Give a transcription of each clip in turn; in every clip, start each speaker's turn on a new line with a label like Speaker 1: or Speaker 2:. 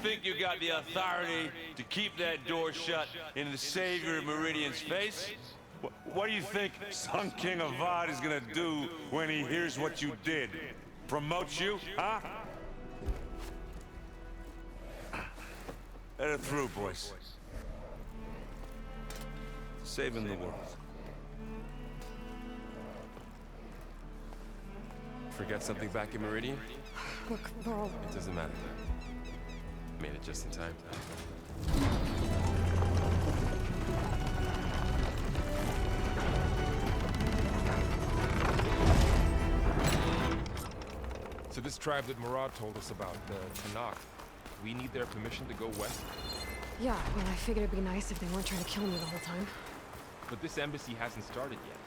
Speaker 1: Think you got the authority to keep that door shut in the Savior of Meridian's face?
Speaker 2: What do you think Sun King Avad is gonna do when he hears what you did? Promote you, huh? Let it through, boys. Saving the world.
Speaker 3: Forget something back in Meridian?
Speaker 4: Look, Varl.
Speaker 3: It doesn't matter. Made it just in time. So this tribe that Murad told us about, the Tanakh, we need their permission to go west?
Speaker 4: Yeah, well, I figured it'd be nice if they weren't trying to kill me the whole time.
Speaker 3: But this embassy hasn't started yet.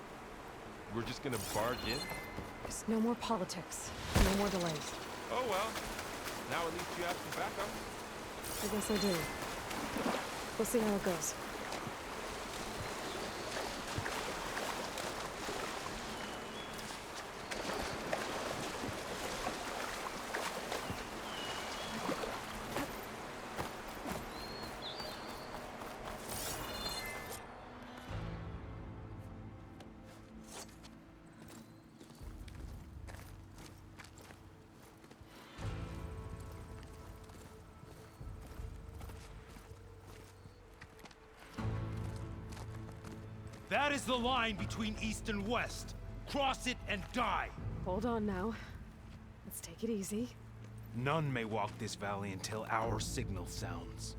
Speaker 3: We're just gonna barge in?
Speaker 4: Just no more politics. No more delays.
Speaker 3: Oh well. Now at least you have some backup.
Speaker 4: I guess I do. We'll see how it goes.
Speaker 5: That is the line between East and West. Cross it and die.
Speaker 4: Hold on now. Let's take it easy.
Speaker 5: None may walk this valley until our signal sounds.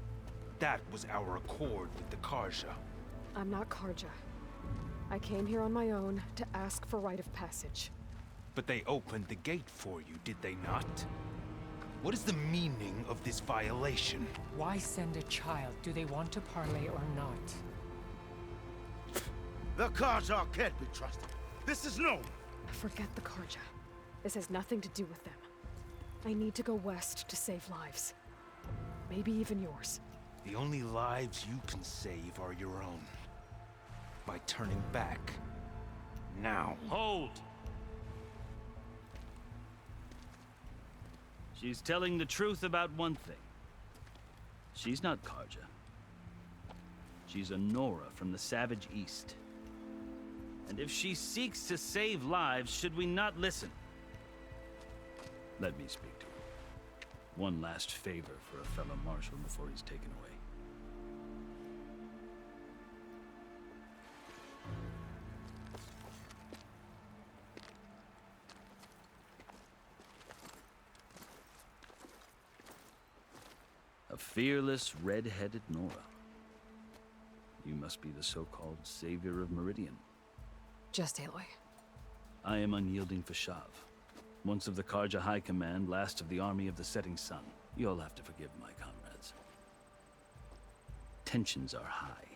Speaker 5: That was our accord with the Karja.
Speaker 4: I'm not Karja. I came here on my own to ask for rite of passage.
Speaker 5: But they opened the gate for you, did they not? What is the meaning of this violation?
Speaker 6: Why send a child? Do they want to parley or not?
Speaker 7: The Karja can't be trusted. This is known.
Speaker 4: Forget the Karja. This has nothing to do with them. I need to go west to save lives. Maybe even yours.
Speaker 5: The only lives you can save are your own. By turning back. Now.
Speaker 8: Hold! She's telling the truth about one thing. She's not Karja. She's a Nora from the Savage East. And if she seeks to save lives, should we not listen? Let me speak to her. One last favor for a fellow marshal before he's taken away. A fearless, red-headed Nora. You must be the so-called savior of Meridian.
Speaker 4: Just Aloy.
Speaker 8: I am unyielding Fashav. Once of the Karja High Command, last of the army of the setting sun. You'll have to forgive my comrades. Tensions are high.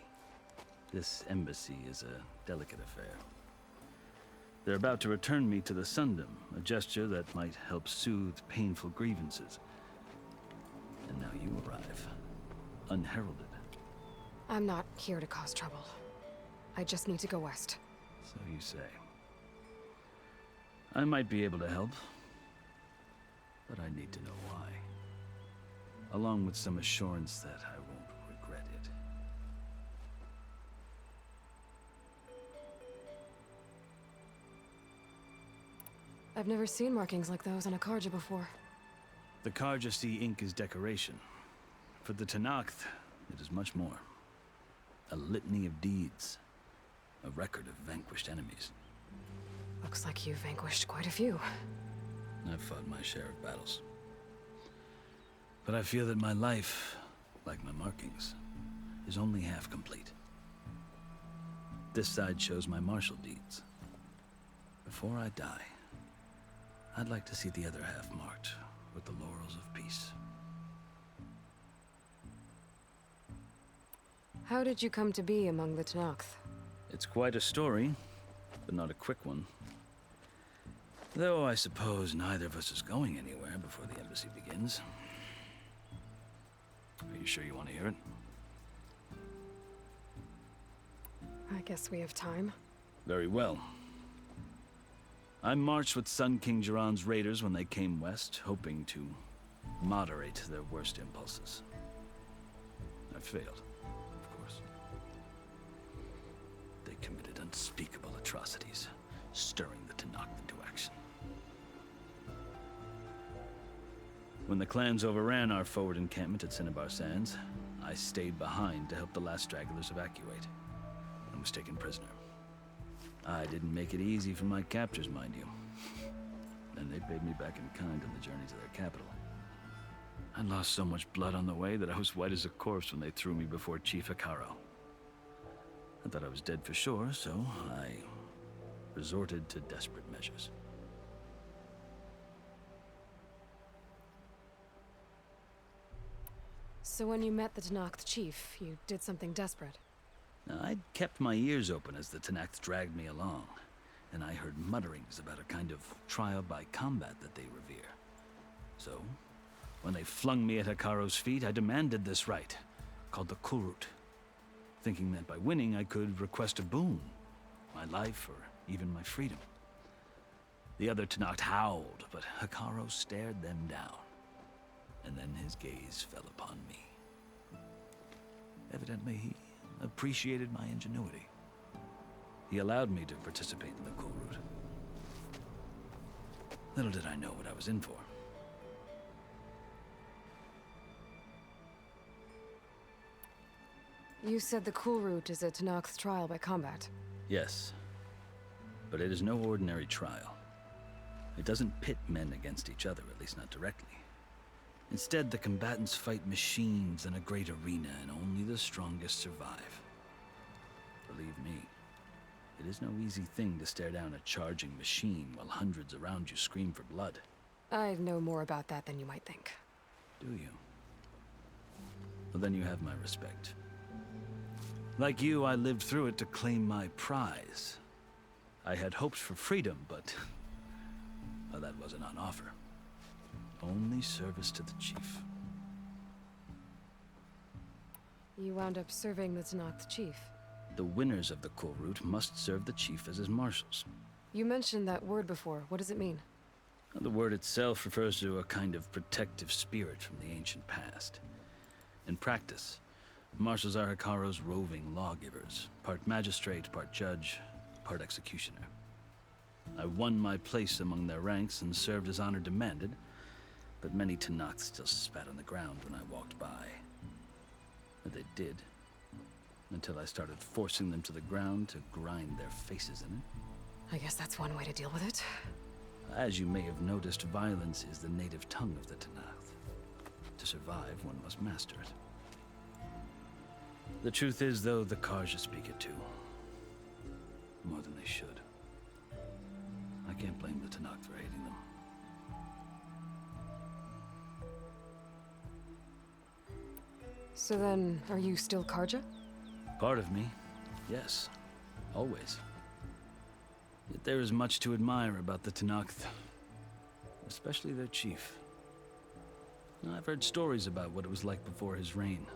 Speaker 8: This embassy is a delicate affair. They're about to return me to the Sundom, a gesture that might help soothe painful grievances. And now you arrive, unheralded.
Speaker 4: I'm not here to cause trouble. I just need to go west.
Speaker 8: So you say. I might be able to help, but I need to know why. Along with some assurance that I won't regret it.
Speaker 4: I've never seen markings like those on a Karja before.
Speaker 8: The Karja see ink as decoration. For the Tanakh, it is much more. A litany of deeds. A record of vanquished enemies.
Speaker 4: Looks like you've vanquished quite a few.
Speaker 8: I've fought my share of battles. But I feel that my life, like my markings, is only half complete. This side shows my martial deeds. Before I die, I'd like to see the other half marked with the laurels of peace.
Speaker 4: How did you come to be among the Tanakh?
Speaker 8: It's quite a story, but not a quick one. Though I suppose neither of us is going anywhere before the embassy begins. Are you sure you want to hear it?
Speaker 4: I guess we have time.
Speaker 8: Very well. I marched with Sun King Jiran's raiders when they came west, hoping to moderate their worst impulses. I failed, of course. They committed unspeakable atrocities, stirring the Tenakth into action. When the clans overran our forward encampment at Cinnabar Sands, I stayed behind to help the last stragglers evacuate, and was taken prisoner. I didn't make it easy for my captors, mind you. And they paid me back in kind on the journey to their capital. I lost so much blood on the way that I was white as a corpse when they threw me before Chief Hekarro. I thought I was dead for sure, so I resorted to desperate measures.
Speaker 4: So when you met the Tenakth chief, you did something desperate.
Speaker 8: Now, I'd kept my ears open as the Tenakth dragged me along, and I heard mutterings about a kind of trial by combat that they revere. So, when they flung me at Hekarro's feet, I demanded this rite, called the Kulrut, thinking that by winning I could request a boon, my life or even my freedom. The other Tenakth howled, but Hekarro stared them down, and then his gaze fell upon me. Evidently, he appreciated my ingenuity. He allowed me to participate in the Kulrut. Little did I know what I was in for.
Speaker 4: You said the Kulrut is a Tenakth trial by combat.
Speaker 8: Yes, but it is no ordinary trial. It doesn't pit men against each other, at least not directly. Instead, the combatants fight machines in a great arena, and only the strongest survive. Believe me, it is no easy thing to stare down a charging machine while hundreds around you scream for blood.
Speaker 4: I know more about that than you might think.
Speaker 8: Do you? Well, then you have my respect. Like you, I lived through it to claim my prize. I had hoped for freedom, but well, that wasn't on offer. Only service to the chief.
Speaker 4: You wound up serving the Tenakth chief.
Speaker 8: The winners of the Kulrut must serve the chief as his marshals.
Speaker 4: You mentioned that word before. What does it mean?
Speaker 8: The word itself refers to a kind of protective spirit from the ancient past. In practice, marshals are Hekarro's roving lawgivers, part magistrate, part judge, part executioner. I won my place among their ranks and served as honor demanded, but many Tenakth still spat on the ground when I walked by. But they did, until I started forcing them to the ground to grind their faces in it.
Speaker 4: I guess that's one way to deal with it.
Speaker 8: As you may have noticed, violence is the native tongue of the Tenakth. To survive, one must master it. The truth is, though, the Carja speak it too. More than they should. I can't blame the Tenakth for hating them.
Speaker 4: So then, are you still Carja?
Speaker 8: Part of me, yes. Always. Yet there is much to admire about the Tenakth. Especially their chief. I've heard stories about what it was like before his reign.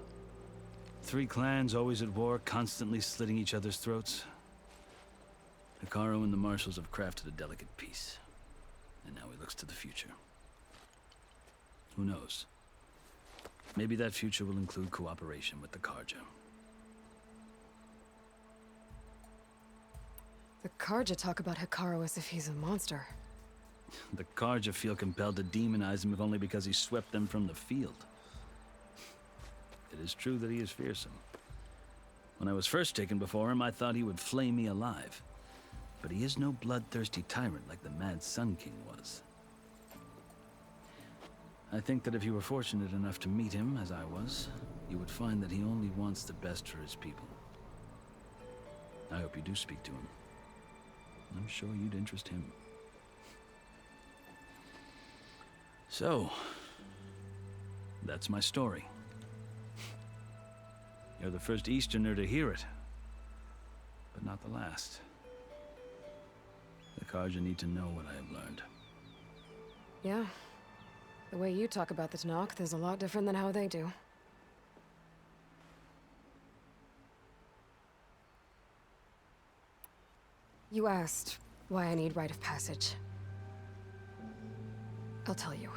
Speaker 8: 3 clans always at war, constantly slitting each other's throats. Hekarro and the marshals have crafted a delicate peace. And now he looks to the future. Who knows? Maybe that future will include cooperation with the Carja.
Speaker 4: The Carja talk about Hekarro as if he's a monster.
Speaker 8: The Carja feel compelled to demonize him if only because he swept them from the field. It is true that he is fearsome. When I was first taken before him, I thought he would flay me alive. But he is no bloodthirsty tyrant like the Mad Sun King was. I think that if you were fortunate enough to meet him, as I was, you would find that he only wants the best for his people. I hope you do speak to him. I'm sure you'd interest him. So, that's my story. You're the first Easterner to hear it, but not the last. The Carja need to know what I have learned.
Speaker 4: Yeah. The way you talk about the Tenakth is a lot different than how they do. You asked why I need rite of passage. I'll tell you.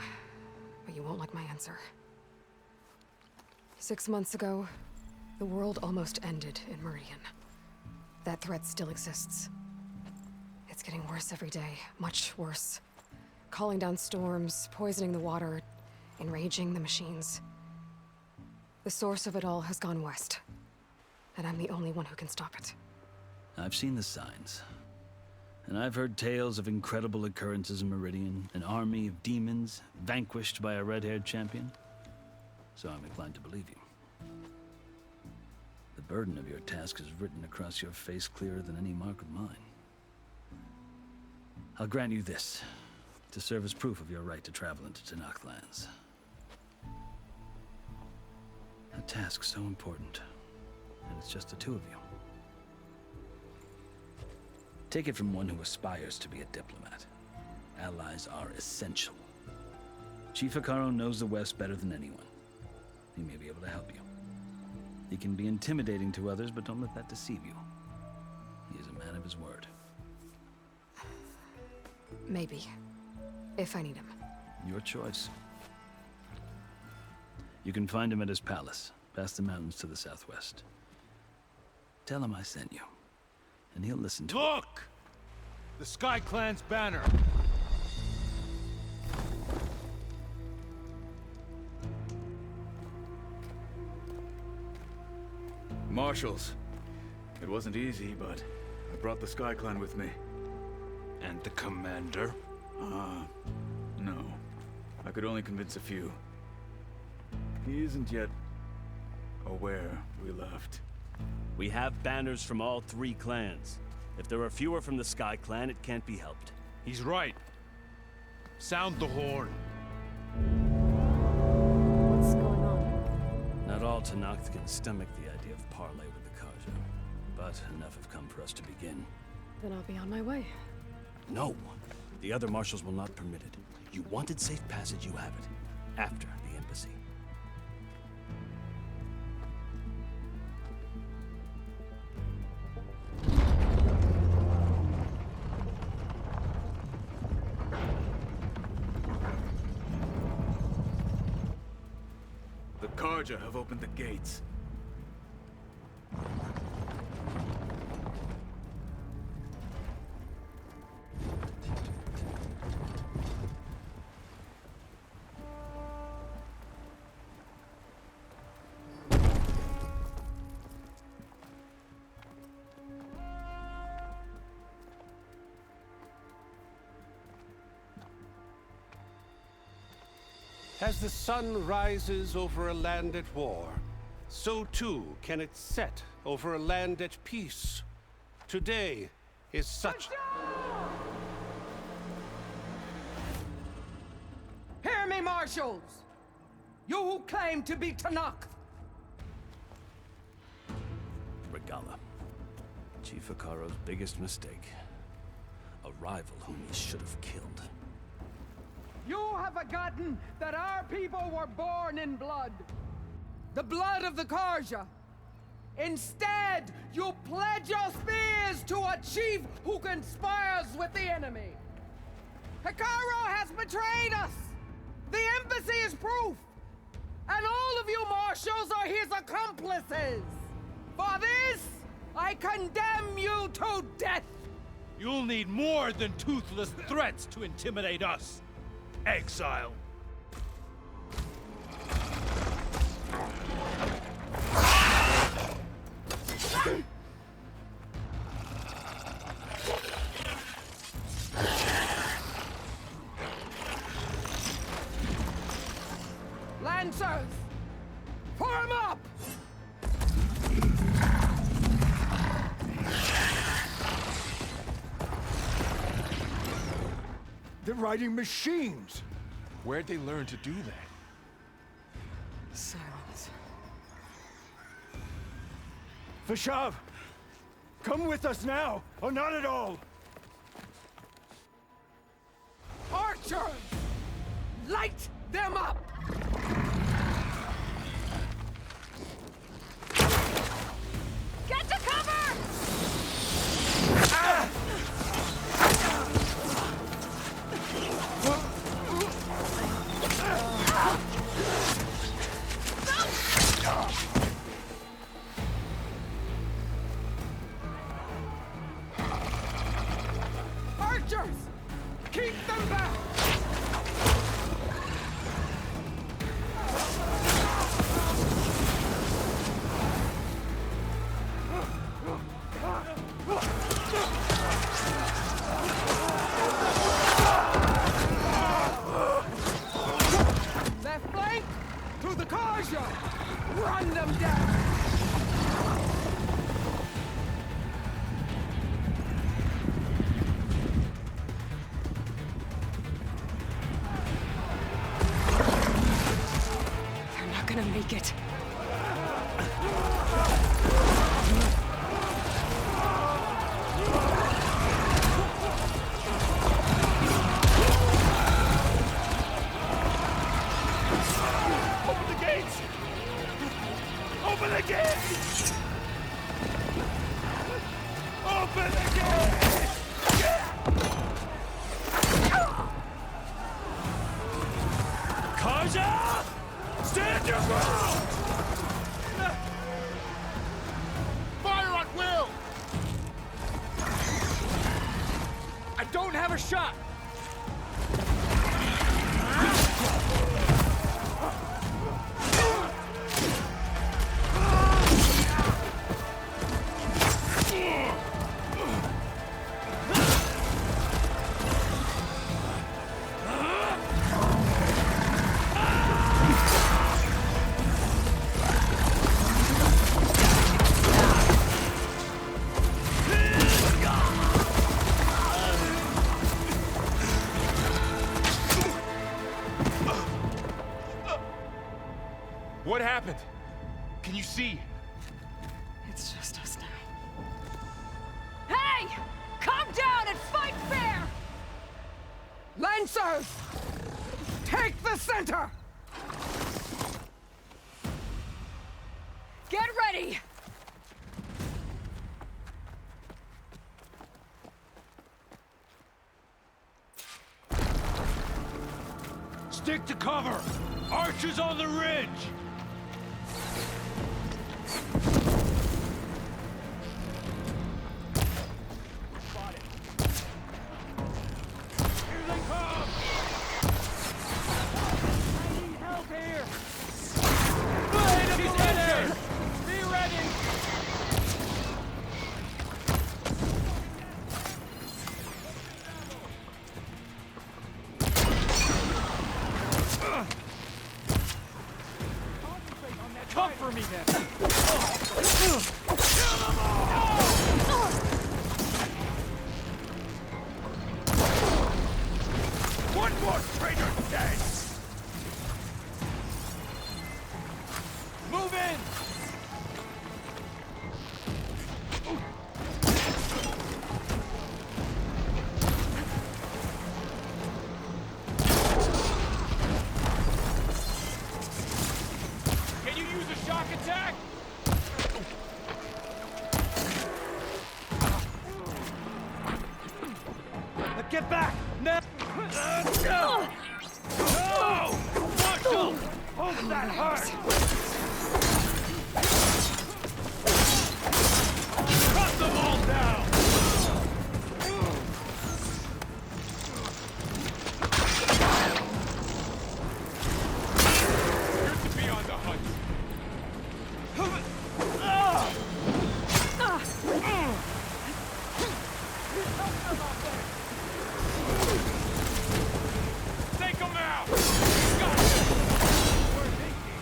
Speaker 4: but you won't like my answer. 6 months ago, the world almost ended in Meridian. That threat still exists. It's getting worse every day, much worse. Calling down storms, poisoning the water, enraging the machines. The source of it all has gone west, and I'm the only one who can stop it.
Speaker 8: I've seen the signs. And I've heard tales of incredible occurrences in Meridian, an army of demons vanquished by a red-haired champion. So I'm inclined to believe you. The burden of your task is written across your face clearer than any mark of mine. I'll grant you this, to serve as proof of your right to travel into Tenakth lands. A task so important, and it's just the two of you. Take it from one who aspires to be a diplomat. Allies are essential. Chief Hekarro knows the West better than anyone. He may be able to help you. He can be intimidating to others, but don't let that deceive you. He is a man of his word.
Speaker 4: Maybe. If I need him.
Speaker 8: Your choice. You can find him at his palace, past the mountains to the southwest. Tell him I sent you, and he'll listen to it.
Speaker 5: Look! The Sky Clan's banner!
Speaker 9: Marshals. It wasn't easy, but I brought the Sky Clan with me.
Speaker 5: And the commander?
Speaker 9: No. I could only convince a few. He isn't yet aware we left.
Speaker 10: We have banners from all 3 clans. If there are fewer from the Sky Clan, it can't be helped.
Speaker 5: He's right. Sound the horn.
Speaker 4: What's going on?
Speaker 10: Not all Tenakth can stomach the idea of parley with the Carja, but enough have come for us to begin.
Speaker 4: Then I'll be on my way.
Speaker 10: No! The other marshals will not permit it. You wanted safe passage, you have it. After the embassy.
Speaker 9: The Carja have opened the gates.
Speaker 11: As the sun rises over a land at war, so too can it set over a land at peace. Today is such...
Speaker 6: Hear me, marshals! You who claim to be Tenakth!
Speaker 10: Regalla. Chief Hekarro's biggest mistake. A rival whom he should have killed.
Speaker 6: You have forgotten that our people were born in blood. The blood of the Carja. Instead, you pledge your spears to a chief who conspires with the enemy. Hekarro has betrayed us! The embassy is proof! And all of you marshals are his accomplices! For this, I condemn you to death!
Speaker 5: You'll need more than toothless threats to intimidate us. Exile.
Speaker 6: Lancers! Form up!
Speaker 7: They're riding machines!
Speaker 3: Where'd they learn to do that?
Speaker 4: Silence.
Speaker 7: Vashav! Come with us now, or not at all!
Speaker 6: Archers! Light them up!
Speaker 4: Get to cover!
Speaker 6: Run them down!
Speaker 4: They're not gonna make it.
Speaker 7: Open the gates! Open the gates! Open the gates! Kaja! Stand your ground! Fire at will! I don't have a shot!
Speaker 3: What happened? Can you see?
Speaker 4: It's just us now.
Speaker 6: Hey! Calm down and fight fair! Lancers! Take the center! Get ready!
Speaker 1: Stick to cover! Archers on the ridge! Here they come! I need help here! He's injured! Be ready! Come for me then! Kill them all! One more traitor dead! Move in! Can you use a shock attack? Get back! Now! No! Marshall! Hold that hard! Cut them all down! Good to be on the hunt. Take him out! Gotcha! We're thinking.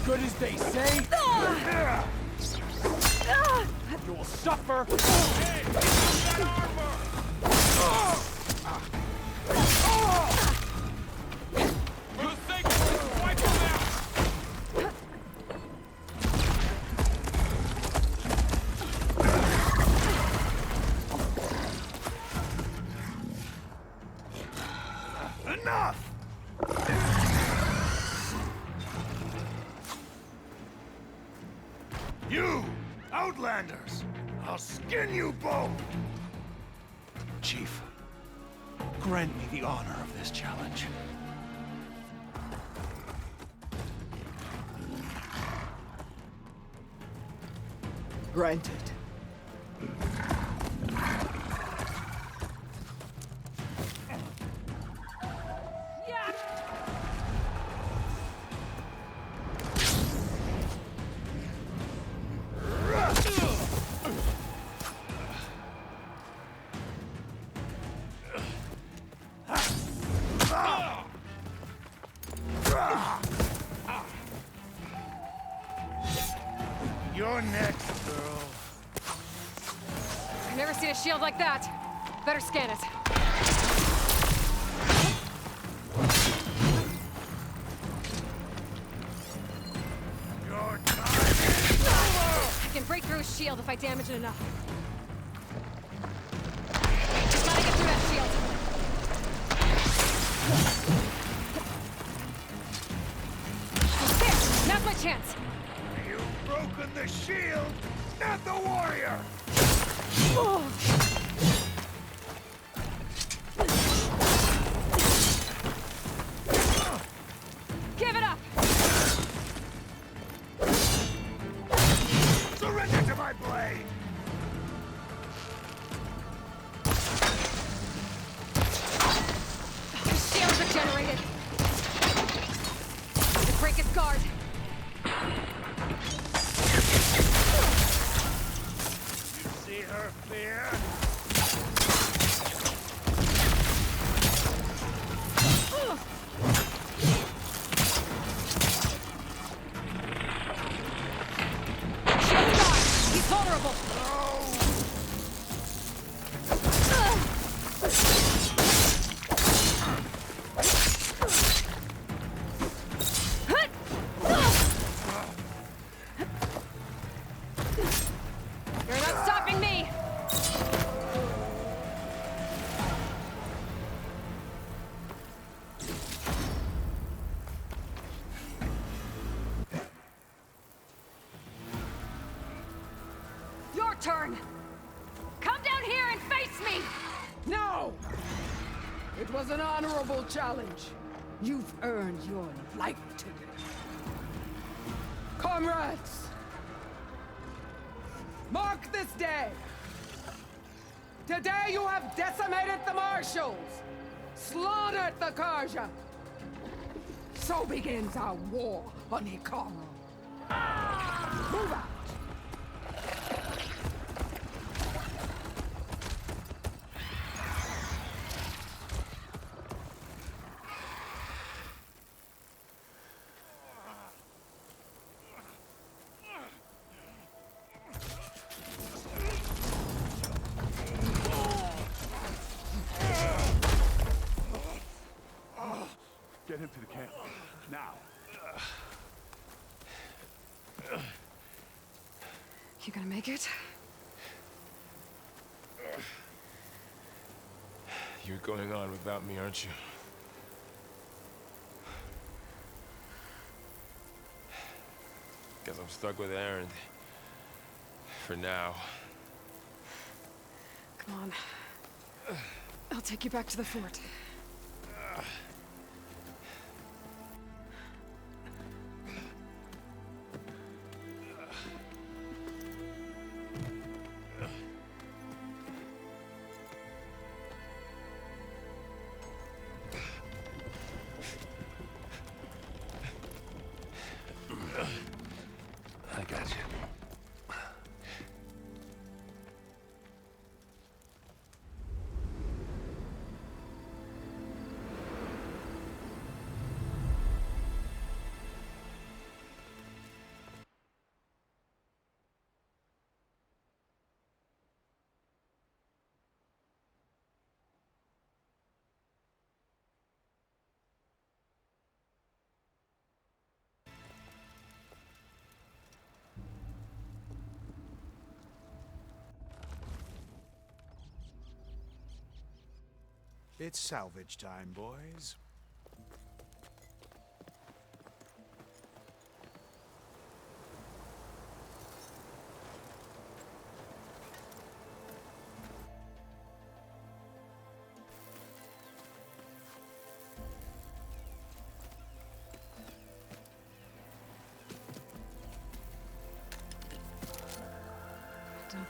Speaker 1: Good as they say. You will suffer. Hey, that armor!
Speaker 7: You! Outlanders! I'll skin you both! Chief, grant me the honor of this challenge.
Speaker 6: Granted.
Speaker 7: You're next, girl.
Speaker 4: I've never seen a shield like that. Better scan it.
Speaker 7: Your time is over!
Speaker 4: I can break through his shield if I damage it enough. Just gotta get through that shield. There! Now's my chance!
Speaker 7: You've broken the shield, not the warrior!
Speaker 4: Give it up!
Speaker 7: Surrender to my blade!
Speaker 4: His shield's regenerated. To break its guard.
Speaker 7: You see her fear?
Speaker 4: Shield's gone! He's vulnerable! You're not stopping me! Your turn! Come down here and face me!
Speaker 6: No! It was an honorable challenge. You've earned your life today. Comrades! Mark this day! Today you have decimated the Marshals! Slaughtered the Karja! So begins our war on Hikaru. Move out!
Speaker 7: Get him to the camp. Now.
Speaker 4: You gonna make it?
Speaker 3: You're going on without me, aren't you? Guess I'm stuck with Aaron. For now.
Speaker 4: Come on. I'll take you back to the fort.
Speaker 10: I got you.
Speaker 7: It's salvage time, boys.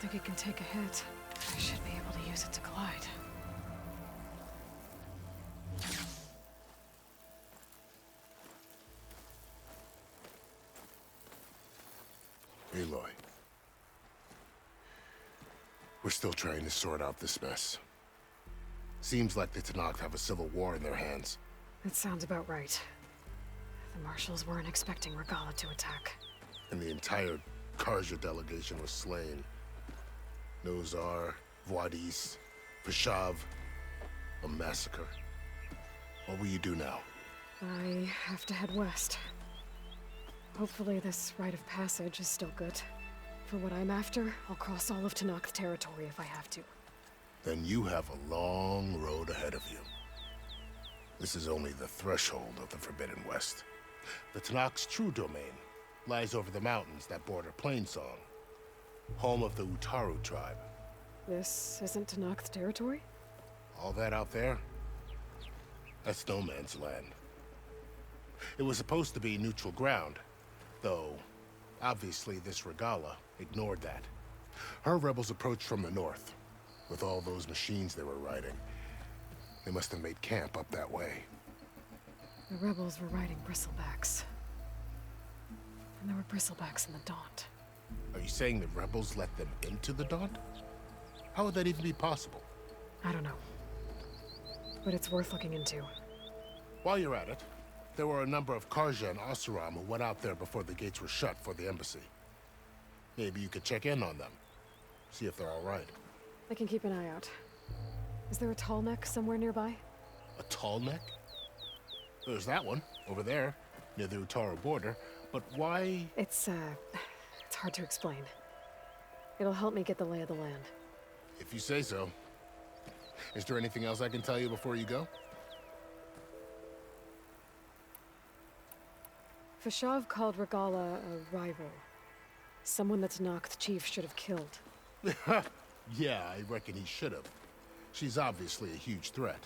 Speaker 4: think it can take a hit. I should be able to use it to glide.
Speaker 12: Aloy. We're still trying to sort out this mess. Seems like the Tenakth have a civil war in their hands.
Speaker 4: That sounds about right. The Marshals weren't expecting Regalla to attack.
Speaker 12: And the entire Carja delegation was slain. Nozar, Vuadis, Vashav. A massacre. What will you do now?
Speaker 4: I have to head west. Hopefully this rite of passage is still good. For what I'm after, I'll cross all of Tenakth territory if I have to.
Speaker 12: Then you have a long road ahead of you. This is only the threshold of the Forbidden West. The Tenakth's true domain lies over the mountains that border Plainsong, home of the Utaru tribe.
Speaker 4: This isn't Tenakth territory?
Speaker 12: All that out there? That's no man's land. It was supposed to be neutral ground, though obviously this Regalla ignored that. Her rebels approached from the north, with all those machines they were riding. They must have made camp up that way.
Speaker 4: The rebels were riding bristlebacks. And there were bristlebacks in the Daunt.
Speaker 12: Are you saying the rebels let them into the Daunt? How would that even be possible?
Speaker 4: I don't know. But it's worth looking into.
Speaker 12: While you're at it, there were a number of Carja and Oseram who went out there before the gates were shut for the embassy. Maybe you could check in on them. See if they're all right.
Speaker 4: I can keep an eye out. Is there a tall neck somewhere nearby?
Speaker 12: A tall neck? There's that one, over there, near the Utaru border. But why?
Speaker 4: It's hard to explain. It'll help me get the lay of the land.
Speaker 12: If you say so. Is there anything else I can tell you before you go?
Speaker 4: Vashav called Regalla a rival. Someone that Tenakth chief should have killed.
Speaker 12: Yeah, I reckon he should have. She's obviously a huge threat.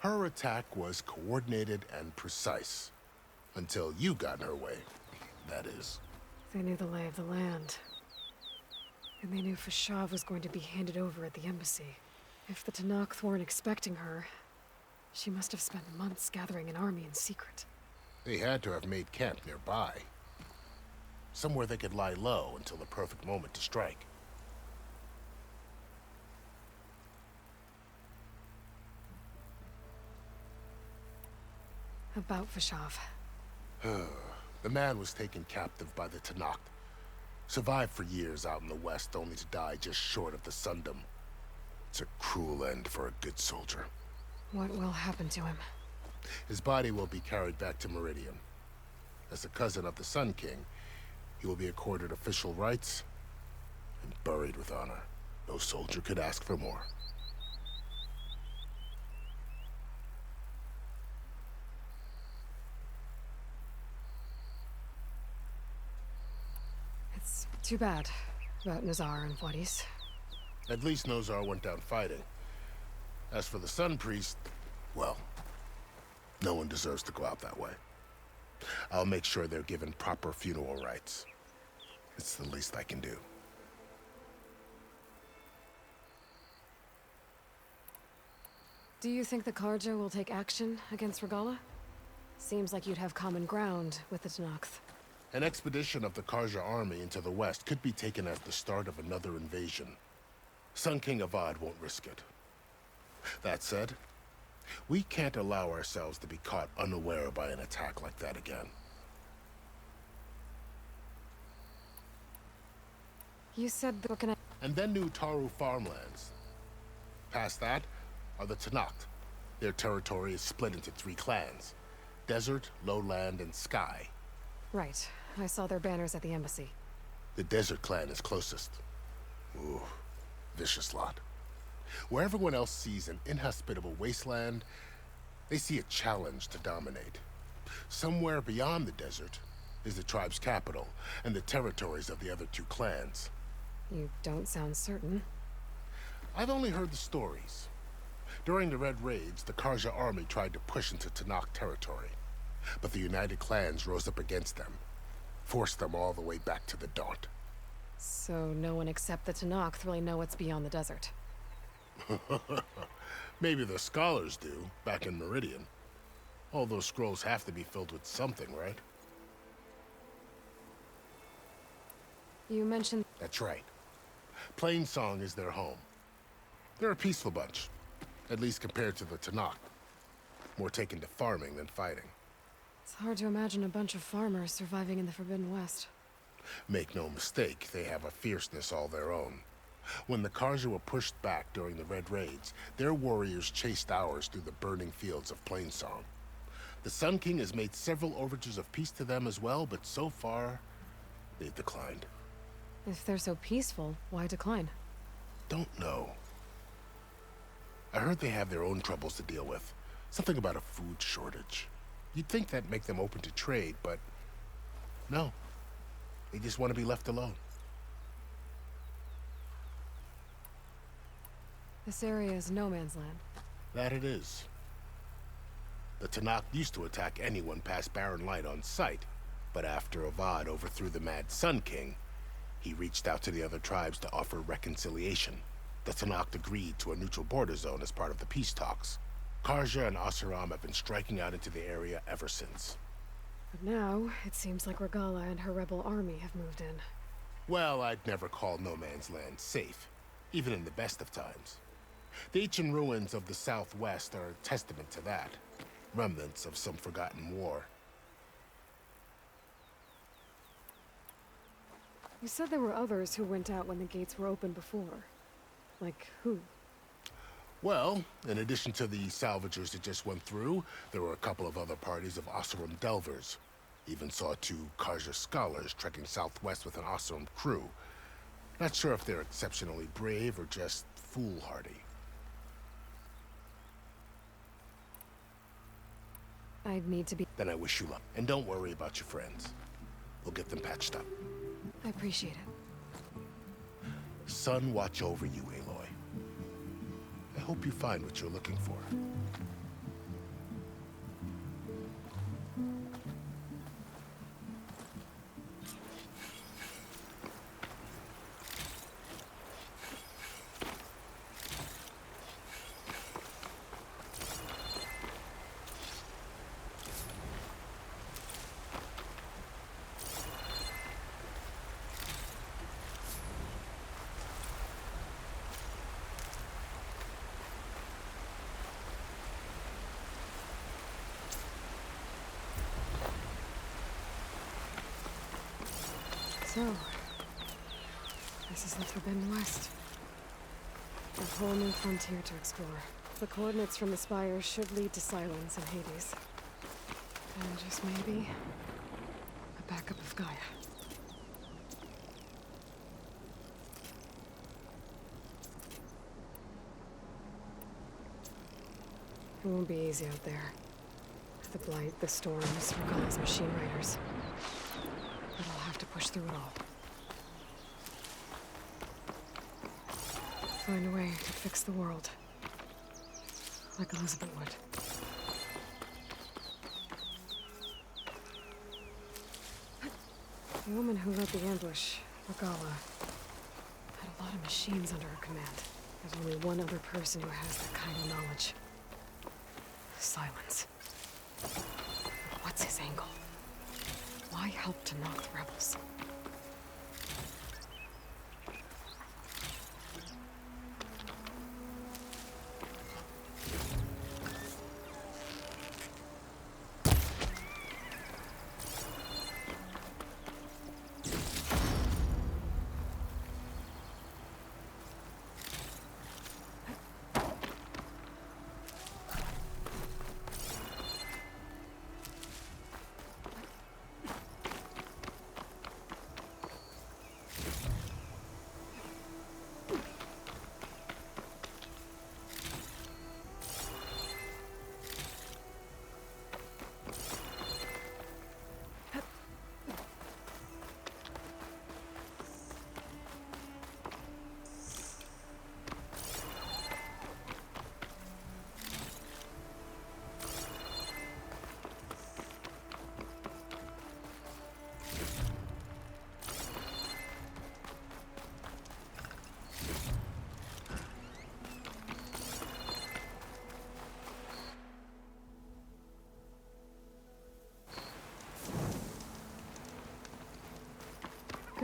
Speaker 12: Her attack was coordinated and precise. Until you got in her way, that is.
Speaker 4: They knew the lay of the land. And they knew Vashav was going to be handed over at the embassy. If the Tenakth weren't expecting her, she must have spent months gathering an army in secret.
Speaker 12: They had to have made camp nearby. Somewhere they could lie low until the perfect moment to strike.
Speaker 4: About Vashav.
Speaker 12: The man was taken captive by the Tenakth. Survived for years out in the west, only to die just short of the Sundom. It's a cruel end for a good soldier.
Speaker 4: What will happen to him?
Speaker 12: His body will be carried back to Meridian. As a cousin of the Sun King, he will be accorded official rights and buried with honor. No soldier could ask for more.
Speaker 4: It's too bad about Nozar and Vuadis.
Speaker 12: At least Nozar went down fighting. As for the Sun Priest, well, no one deserves to go out that way. I'll make sure they're given proper funeral rites. It's the least I can do.
Speaker 4: Do you think the Carja will take action against Regalla? Seems like you'd have common ground with the Tenakth.
Speaker 12: An expedition of the Carja army into the west could be taken as the start of another invasion. Sun King Avad won't risk it. That said, we can't allow ourselves to be caught unaware by an attack like that again.
Speaker 4: You said they were gonna...
Speaker 12: And then new Taru farmlands. Past that are the Tenakth. Their territory is split into 3 clans. Desert, Lowland, and Sky.
Speaker 4: Right. I saw their banners at the embassy.
Speaker 12: The Desert clan is closest. Ooh, vicious lot. Where everyone else sees an inhospitable wasteland, they see a challenge to dominate. Somewhere beyond the desert is the tribe's capital and the territories of the other 2 clans.
Speaker 4: You don't sound certain.
Speaker 12: I've only heard the stories. During the Red Raids, the Carja army tried to push into Tenakth territory, but the United Clans rose up against them, forced them all the way back to the Daunt.
Speaker 4: So no one except the Tenakth really know what's beyond the desert.
Speaker 12: Maybe the scholars do, back in Meridian. All those scrolls have to be filled with something, right?
Speaker 4: You mentioned...
Speaker 12: That's right. Plainsong is their home. They're a peaceful bunch, at least compared to the Tenakth. More taken to farming than fighting.
Speaker 4: It's hard to imagine a bunch of farmers surviving in the Forbidden West.
Speaker 12: Make no mistake, they have a fierceness all their own. When the Karja were pushed back during the Red Raids, their warriors chased ours through the burning fields of Plainsong. The Sun King has made several overtures of peace to them as well, but so far, they've declined.
Speaker 4: If they're so peaceful, why decline?
Speaker 12: Don't know. I heard they have their own troubles to deal with. Something about a food shortage. You'd think that'd make them open to trade, but no. They just want to be left alone.
Speaker 4: This area is no man's land.
Speaker 12: That it is. The Tenakth used to attack anyone past Barren Light on sight, but after Avad overthrew the Mad Sun King, he reached out to the other tribes to offer reconciliation. The Tenakth agreed to a neutral border zone as part of the peace talks. Karja and Oseram have been striking out into the area ever since.
Speaker 4: But now, it seems like Regalla and her rebel army have moved in.
Speaker 12: Well, I'd never call no man's land safe, even in the best of times. The ancient ruins of the Southwest are a testament to that. Remnants of some forgotten war.
Speaker 4: You said there were others who went out when the gates were open before. Like who?
Speaker 12: Well, in addition to the salvagers that just went through, there were a couple of other parties of Oseram Delvers. Even saw 2 Karja scholars trekking southwest with an Oseram crew. Not sure if they're exceptionally brave or just foolhardy.
Speaker 4: I'd need to be...
Speaker 12: Then I wish you luck. And don't worry about your friends. We'll get them patched up.
Speaker 4: I appreciate it.
Speaker 12: Sun watch over you, Aloy. I hope you find what you're looking for.
Speaker 4: So, this is the Forbidden West. A whole new frontier to explore. The coordinates from the spires should lead to Silence and Hades. And just maybe, a backup of Gaia. It won't be easy out there. The Blight, the Storms, Regalla's machine riders. But I'll have to push through it all. Find a way to fix the world. Like Elizabeth would. The woman who led the ambush, Regalla, had a lot of machines under her command. There's only one other person who has that kind of knowledge. Silence. What's his angle? Why help to knock the rebels?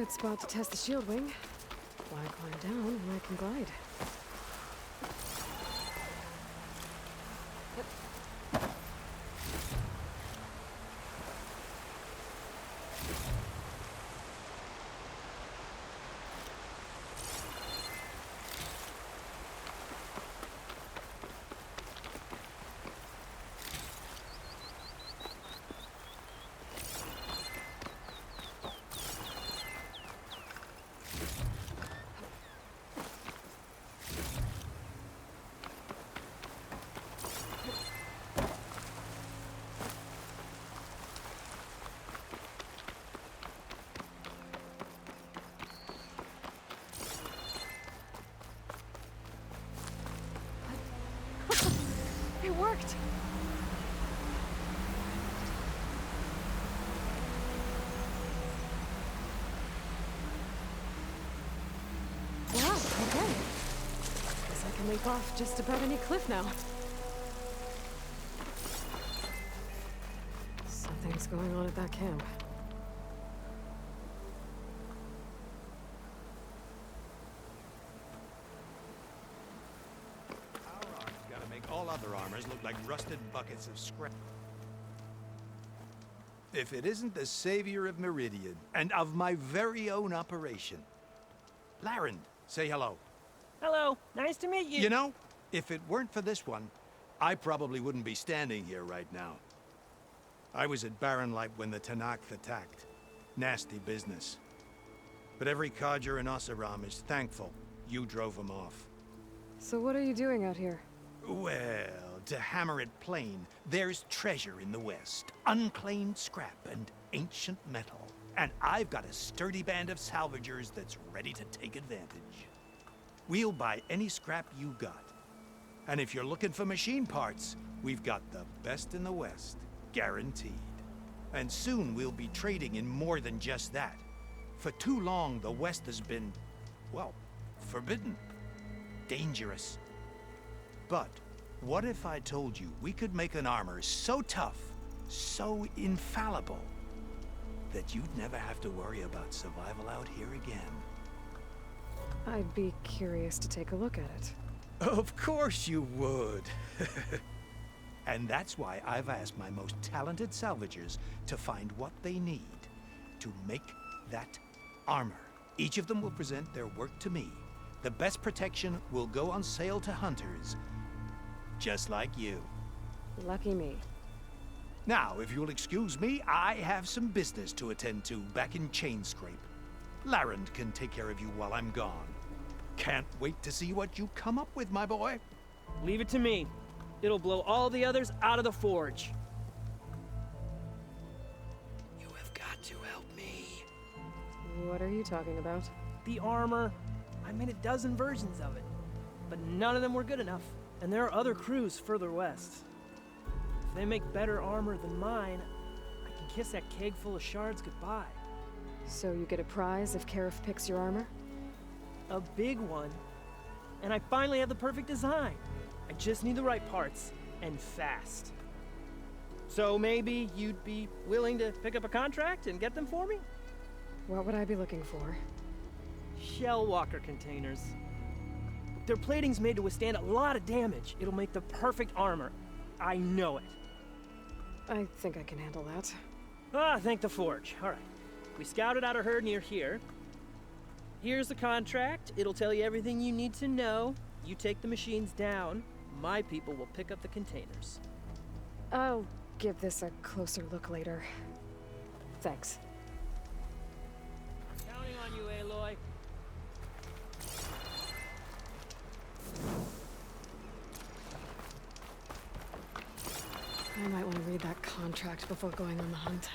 Speaker 4: Good spot to test the shield wing. Why climb down when I can glide? It worked! Wow, okay. Guess I can leap off just about any cliff now. Something's going on at that camp.
Speaker 7: Gotta make all other armors look like rusted buckets of scrap. If it isn't the savior of Meridian, and of my very own operation. Laren, say hello.
Speaker 13: Hello, nice to meet you.
Speaker 7: You know, if it weren't for this one, I probably wouldn't be standing here right now. I was at Barren Light when the Tenakth attacked. Nasty business. But every codger in Oseram is thankful you drove them off.
Speaker 4: So what are you doing out here?
Speaker 7: Well, to hammer it plain, there's treasure in the west. Unclaimed scrap and ancient metal. And I've got a sturdy band of salvagers that's ready to take advantage. We'll buy any scrap you got. And if you're looking for machine parts, we've got the best in the west, guaranteed. And soon we'll be trading in more than just that. For too long, the west has been, well, forbidden. Dangerous. But what if I told you we could make an armor so tough, so infallible, that you'd never have to worry about survival out here again?
Speaker 4: I'd be curious to take a look at it.
Speaker 7: Of course you would. And that's why I've asked my most talented salvagers to find what they need to make that armor. Each of them will present their work to me. The best protection will go on sale to hunters, just like you.
Speaker 4: Lucky me.
Speaker 7: Now, if you'll excuse me, I have some business to attend to back in Chainscrape. Laren can take care of you while I'm gone. Can't wait to see what you come up with, my boy.
Speaker 13: Leave it to me. It'll blow all the others out of the forge.
Speaker 7: You have got to help me.
Speaker 4: What are you talking about?
Speaker 13: The armor. I made a dozen versions of it, but none of them were good enough. And there are other crews further west. If they make better armor than mine, I can kiss that keg full of shards goodbye.
Speaker 4: So you get a prize if Karif picks your armor?
Speaker 13: A big one. And I finally have the perfect design. I just need the right parts, and fast. So maybe you'd be willing to pick up a contract and get them for me?
Speaker 4: What would I be looking for?
Speaker 13: Shellwalker containers. Their plating's made to withstand a lot of damage. It'll make the perfect armor. I know it.
Speaker 4: I think I can handle that.
Speaker 13: Ah, thank the forge. All right. We scouted out a herd near here. Here's the contract. It'll tell you everything you need to know. You take the machines down. My people will pick up the containers.
Speaker 4: I'll give this a closer look later. Thanks.
Speaker 13: Counting on you, Aloy.
Speaker 4: I might want to read that contract before going on the hunt.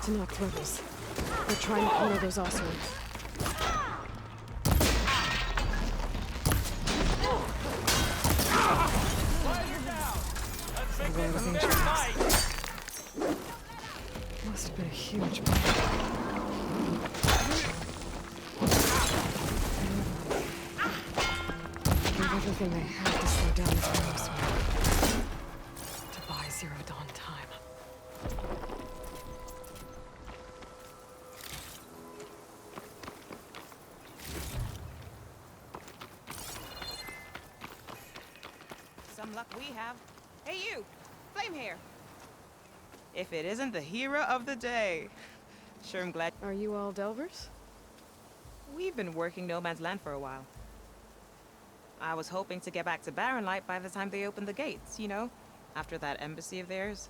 Speaker 4: Tenakth rebels. They're trying to corner those Oseram. Must have been a huge battle. Gave everything they had to slow down this Oseram. To buy Zero Dawn time.
Speaker 14: Some luck we have. Hey you! Flame Hair! If it isn't the hero of the day. Sure am glad.
Speaker 4: Are you all Delvers?
Speaker 14: We've been working No Man's Land for a while. I was hoping to get back to Barren Light by the time they opened the gates, you know? After that embassy of theirs.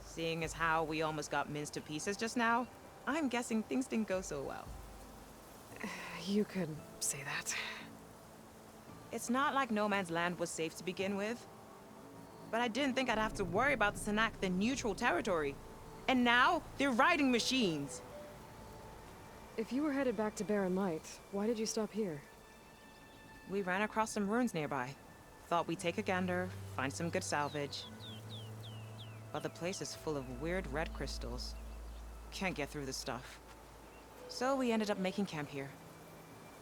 Speaker 14: Seeing as how we almost got minced to pieces just now, I'm guessing things didn't go so well.
Speaker 4: You could say that.
Speaker 14: It's not like No Man's Land was safe to begin with. But I didn't think I'd have to worry about the Tenakth in neutral territory. And now, they're riding machines.
Speaker 4: If you were headed back to Barren Light, why did you stop here?
Speaker 14: We ran across some ruins nearby. Thought we'd take a gander, find some good salvage. But the place is full of weird red crystals. Can't get through the stuff. So we ended up making camp here.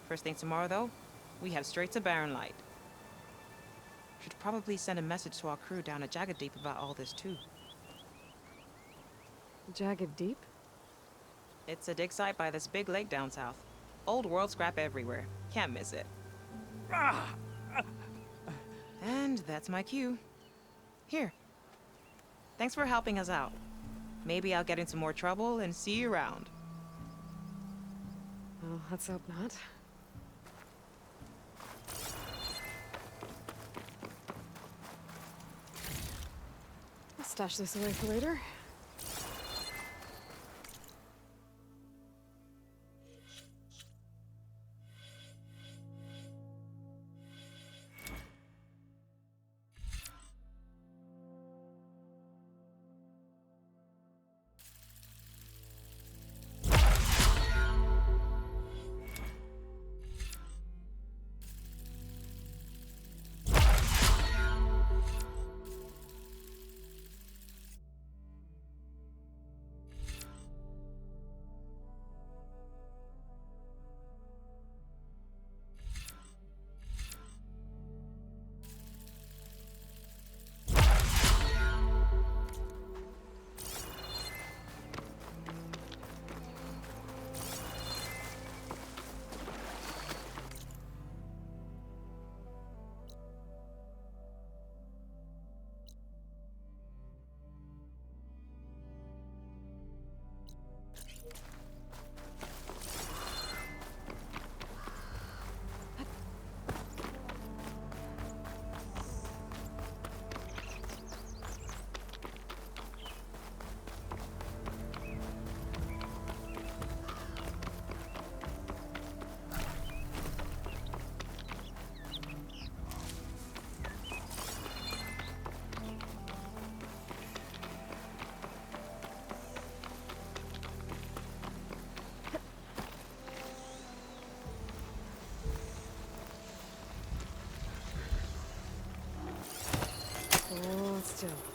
Speaker 14: First thing tomorrow, though, we head straight to Barren Light. Should probably send a message to our crew down at Jagged Deep about all this, too.
Speaker 4: Jagged Deep?
Speaker 14: It's a dig site by this big lake down south. Old world scrap everywhere. Can't miss it. And that's my cue. Here. Thanks for helping us out. Maybe I'll get into more trouble and see you around.
Speaker 4: Well, let's hope not. I'll stash this away for later. Hold still.